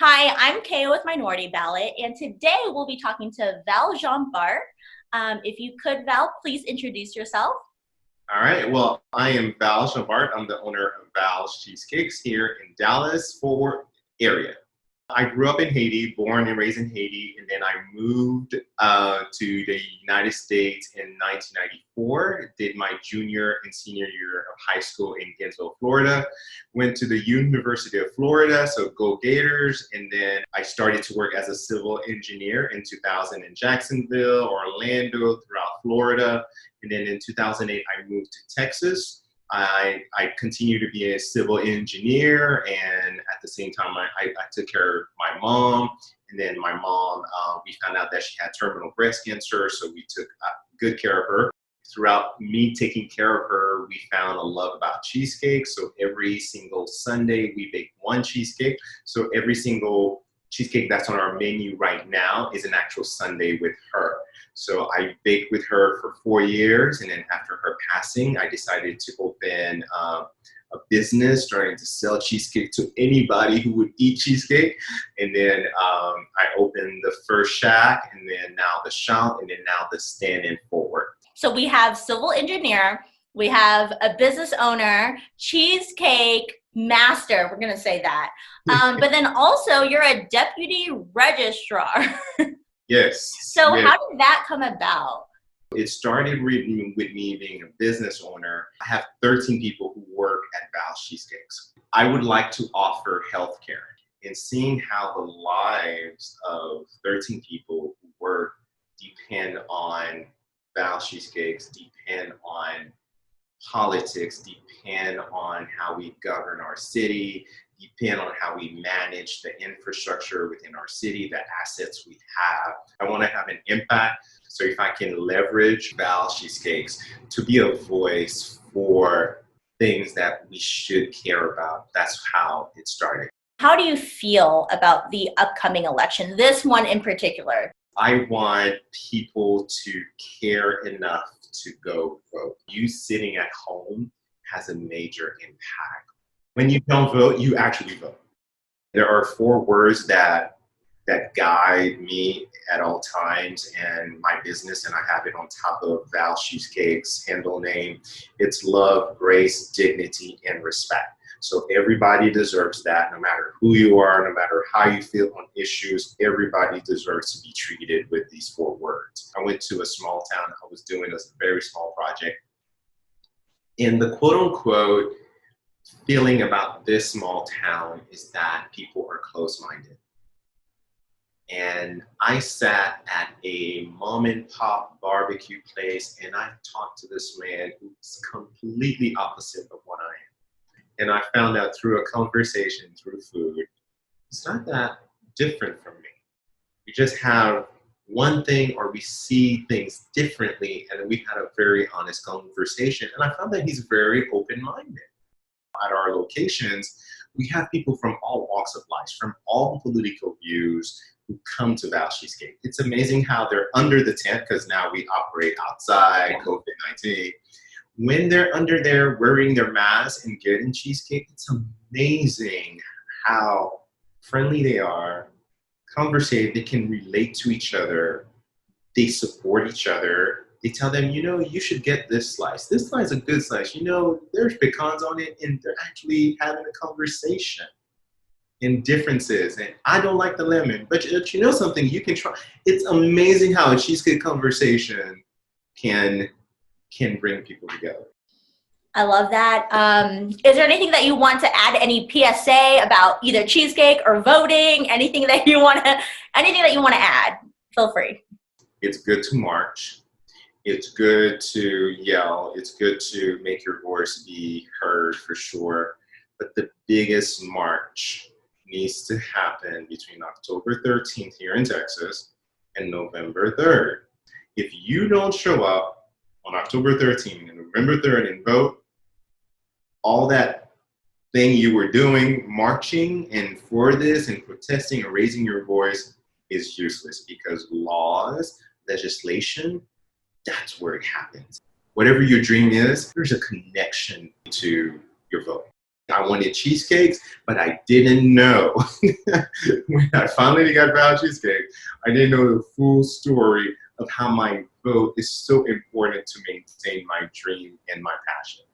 Hi, I'm Kay with Minority Ballot, and today we'll be talking to Val Jean-Bart. If you could, Val, please introduce yourself. All right. Well, I am Val Jean-Bart. I'm the owner of Val's Cheesecakes here in Dallas, Fort Worth area. I grew up in Haiti, born and raised in Haiti, and then I moved to the United States in 1994. Did my junior and senior year of high school in Gainesville, Florida. Went to the University of Florida, so go Gators. And then I started to work as a civil engineer in 2000 in Jacksonville, Orlando, throughout Florida. And then in 2008, I moved to Texas. I continue to be a civil engineer, and at the same time, I took care of my mom. And then my mom, we found out that she had terminal breast cancer, so we took good care of her. Throughout me taking care of her, we found a love about cheesecakes. So every single Sunday, we bake one cheesecake. So every single cheesecake that's on our menu right now is an actual sundae with her. So I baked with her for 4 years, and then after her passing, I decided to open a business, starting to sell cheesecake to anybody who would eat cheesecake. And then I opened the first shack, and then now the shop, and then now the stand-in forward. So we have civil engineer, we have a business owner, cheesecake master, we're gonna say that. But then also you're a deputy registrar. Yes. So yes. how did that come about? It started with me being a business owner. I have 13 people who work at Val's Cheesecakes. I would like to offer healthcare, and seeing how the lives of 13 people who work depend on Val's Cheesecakes, depend on politics, depend on how we govern our city, depend on how we manage the infrastructure within our city, the assets we have. I want to have an impact. So if I can leverage Val's Cheesecakes to be a voice for things that we should care about, that's how it started. How do you feel about the upcoming election, this one in particular? I want people to care enough to go vote. You sitting at home has a major impact. When you don't vote, you actually vote. There are 4 words that guide me at all times and my business, and I have it on top of Val Cheesecakes handle name. It's love, grace, dignity, and respect. So everybody deserves that, no matter who you are, no matter how you feel on issues, everybody deserves to be treated with these 4 words. I went to a small town. I was doing a very small project. And the quote unquote feeling about this small town is that people are close-minded. And I sat at a mom and pop barbecue place, and I talked to this man who's completely opposite of what I am. And I found out through a conversation, through food, it's not that different from me. We just have one thing, or we see things differently, and we had a very honest conversation. And I found that he's very open-minded. At our locations, we have people from all walks of life, from all political views, who come to Val Cheesecake. It's amazing how they're under the tent, because now we operate outside, COVID-19. When they're under there wearing their masks and getting cheesecake, it's amazing how friendly they are, conversate, they can relate to each other, they support each other. They tell them, you should get this slice. This slice is a good slice. There's pecans on it, and they're actually having a conversation in differences. And I don't like the lemon, but you know something, you can try. It's amazing how a cheesecake conversation can bring people together. I love that. Is there anything that you want to add? Any PSA about either cheesecake or voting? Anything that you want to add? Feel free. It's good to march. It's good to yell. It's good to make your voice be heard, for sure. But the biggest march needs to happen between October 13th here in Texas and November 3rd. If you don't show up on October 13th and November 3rd and vote, all that thing you were doing, marching and for this and protesting and raising your voice, is useless, because laws, legislation, that's where it happens. Whatever your dream is, there's a connection to your vote. I wanted cheesecakes, but I didn't know. When I finally got Val Cheesecake, I didn't know the full story of how my vote is so important to maintain my dream and my passion.